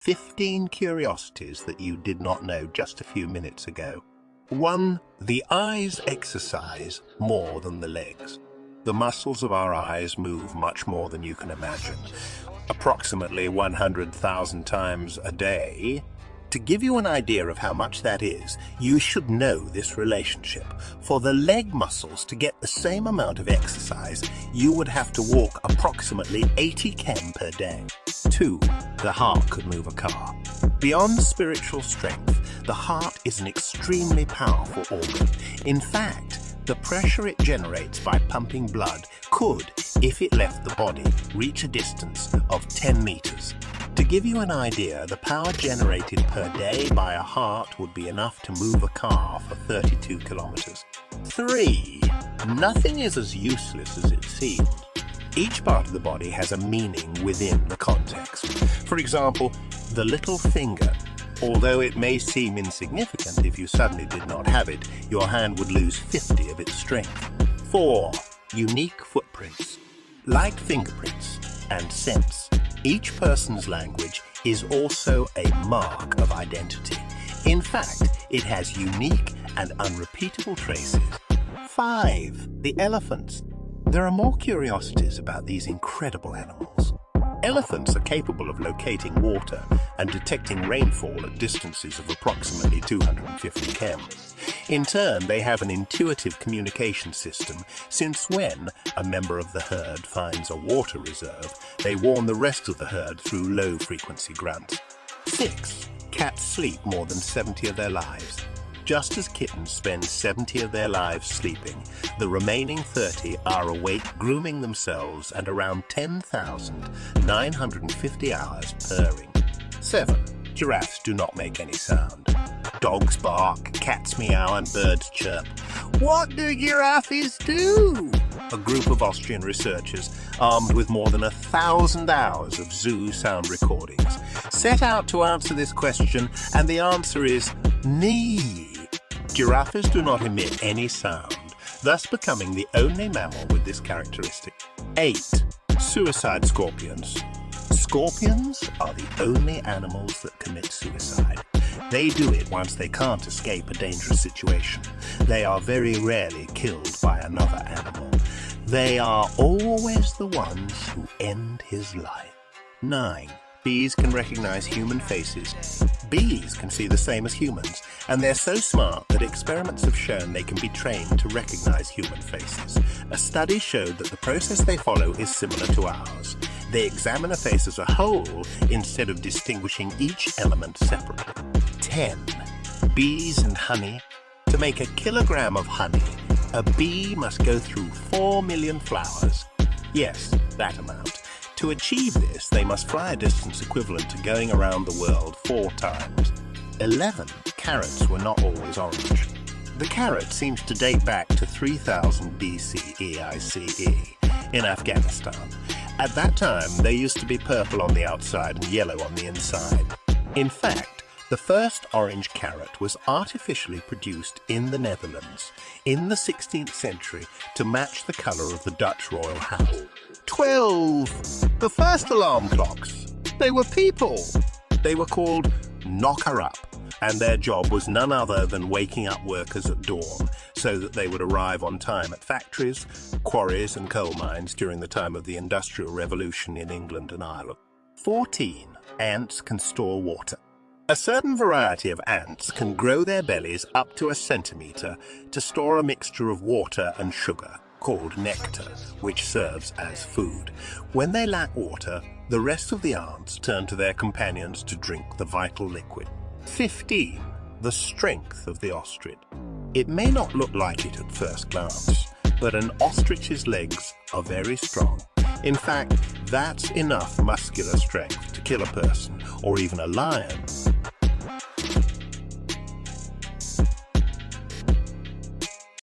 15 curiosities that you did not know just a few minutes ago. 1. The eyes exercise more than the legs. The muscles of our eyes move much more than you can imagine, approximately 100,000 times a day. To give you an idea of how much that is, you should know this relationship. For the leg muscles to get the same amount of exercise, you would have to walk approximately 80 km per day. 2. The heart could move a car. Beyond spiritual strength, the heart is an extremely powerful organ. In fact, the pressure it generates by pumping blood could, if it left the body, reach a distance of 10 meters. To give you an idea, the power generated per day by a heart would be enough to move a car for 32 kilometers. 3. Nothing is as useless as it seems. Each part of the body has a meaning within the context. For example, the little finger. Although it may seem insignificant, if you suddenly did not have it, your hand would lose 50 of its strength. 4. Unique footprints. Like fingerprints and scents, each person's language is also a mark of identity. In fact, it has unique and unrepeatable traces. 5. The elephants. There are more curiosities about these incredible animals. Elephants are capable of locating water and detecting rainfall at distances of approximately 250 km. In turn, they have an intuitive communication system, since when a member of the herd finds a water reserve, they warn the rest of the herd through low-frequency grunts. 6. Cats sleep more than 70 of their lives. Just as kittens spend 70 of their lives sleeping, the remaining 30 are awake grooming themselves and around 10,950 hours purring. 7. Giraffes do not make any sound. Dogs bark, cats meow, and birds chirp. What do giraffes do? A group of Austrian researchers, armed with more than 1,000 hours of zoo sound recordings, set out to answer this question, and the answer is nee. Giraffes do not emit any sound, thus becoming the only mammal with this characteristic. 8. Suicide scorpions. Scorpions are the only animals that commit suicide. They do it once they can't escape a dangerous situation. They are very rarely killed by another animal. They are always the ones who end his life. 9. Bees can recognize human faces. Bees can see the same as humans, and they're so smart that experiments have shown they can be trained to recognize human faces. A study showed that the process they follow is similar to ours. They examine a face as a whole instead of distinguishing each element separately. 10. Bees and honey. To make a kilogram of honey, a bee must go through 4 million flowers. Yes, that amount. To achieve this, they must fly a distance equivalent to going around the world 4 times. 11. Carrots were not always orange. The carrot seems to date back to 3000 BCE in Afghanistan. At that time, they used to be purple on the outside and yellow on the inside. In fact, the first orange carrot was artificially produced in the Netherlands in the 16th century to match the colour of the Dutch royal house. 12. The first alarm clocks. They were people. They were called knocker-up, and their job was none other than waking up workers at dawn so that they would arrive on time at factories, quarries and coal mines during the time of the Industrial Revolution in England and Ireland. 14. Ants can store water. A certain variety of ants can grow their bellies up to a centimetre to store a mixture of water and sugar, called nectar, which serves as food. When they lack water, the rest of the ants turn to their companions to drink the vital liquid. 15. The strength of the ostrich. It may not look like it at first glance, but an ostrich's legs are very strong. In fact, that's enough muscular strength to kill a person or even a lion.